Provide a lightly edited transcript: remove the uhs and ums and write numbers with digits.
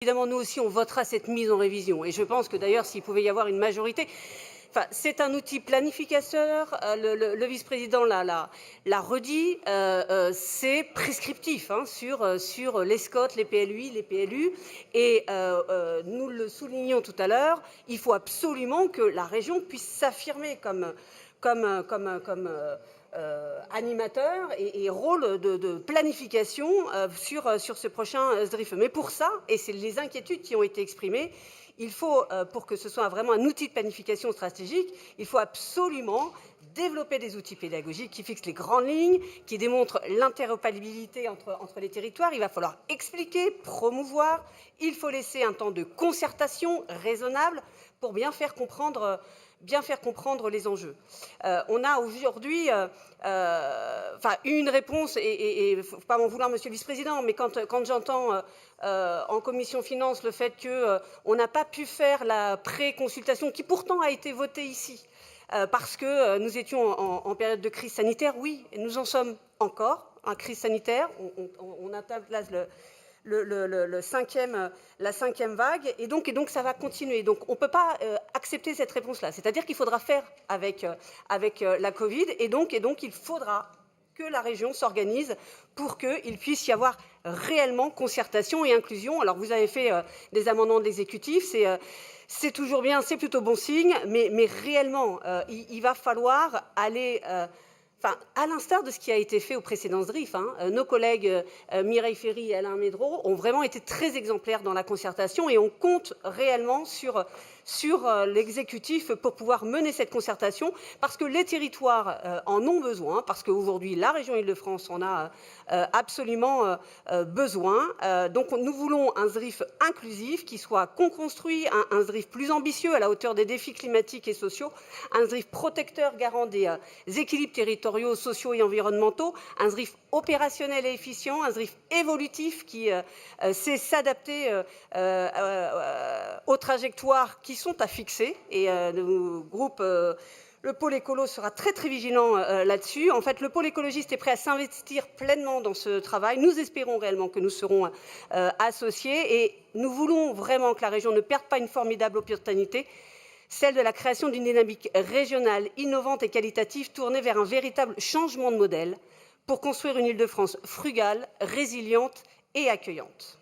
évidemment, nous aussi, on votera cette mise en révision. Et je pense que d'ailleurs, s'il pouvait y avoir une majorité, enfin, c'est un outil planificateur, le vice-président l'a redit, c'est prescriptif hein, sur les SCOT, les PLUI, les PLU, et nous le soulignions tout à l'heure, il faut absolument que la région puisse s'affirmer comme animateur et rôle de planification sur ce prochain SDRIF. Mais pour ça, et c'est les inquiétudes qui ont été exprimées, il faut, pour que ce soit vraiment un outil de planification stratégique, il faut absolument développer des outils pédagogiques qui fixent les grandes lignes, qui démontrent l'interopérabilité entre les territoires. Il va falloir expliquer, promouvoir. Il faut laisser un temps de concertation raisonnable pour bien faire comprendre les enjeux. On a aujourd'hui une réponse, et il ne faut pas m'en vouloir, Monsieur le Vice-président, mais quand j'entends en commission finance le fait qu'on n'a pas pu faire la pré-consultation qui pourtant a été votée ici, parce que nous étions en période de crise sanitaire, oui, et nous en sommes encore en crise sanitaire, on atteint là la cinquième vague, et donc ça va continuer. Donc on ne peut pas accepter cette réponse-là. C'est-à-dire qu'il faudra faire avec la Covid, et donc il faudra que la région s'organise pour qu'il puisse y avoir réellement concertation et inclusion. Alors vous avez fait des amendements de l'exécutif, c'est toujours bien, c'est plutôt bon signe, mais réellement, il va falloir aller... à l'instar de ce qui a été fait au précédent SDRIF, nos collègues Mireille Ferry et Alain Médreau ont vraiment été très exemplaires dans la concertation et on compte réellement sur l'exécutif pour pouvoir mener cette concertation parce que les territoires en ont besoin, parce qu'aujourd'hui la région Île-de-France en a absolument besoin. Donc nous voulons un SDRIF inclusif qui soit co-construit, un SDRIF plus ambitieux à la hauteur des défis climatiques et sociaux, un SDRIF protecteur garant des équilibres territoriaux, sociaux et environnementaux, un SDRIF opérationnel et efficient, un SDRIF évolutif qui sait s'adapter aux trajectoires qui sont à fixer. Et le groupe, le pôle écolo sera très très vigilant là-dessus. En fait, le pôle écologiste est prêt à s'investir pleinement dans ce travail. Nous espérons réellement que nous serons associés et nous voulons vraiment que la région ne perde pas une formidable opportunité, celle de la création d'une dynamique régionale innovante et qualitative tournée vers un véritable changement de modèle pour construire une Île-de-France frugale, résiliente et accueillante.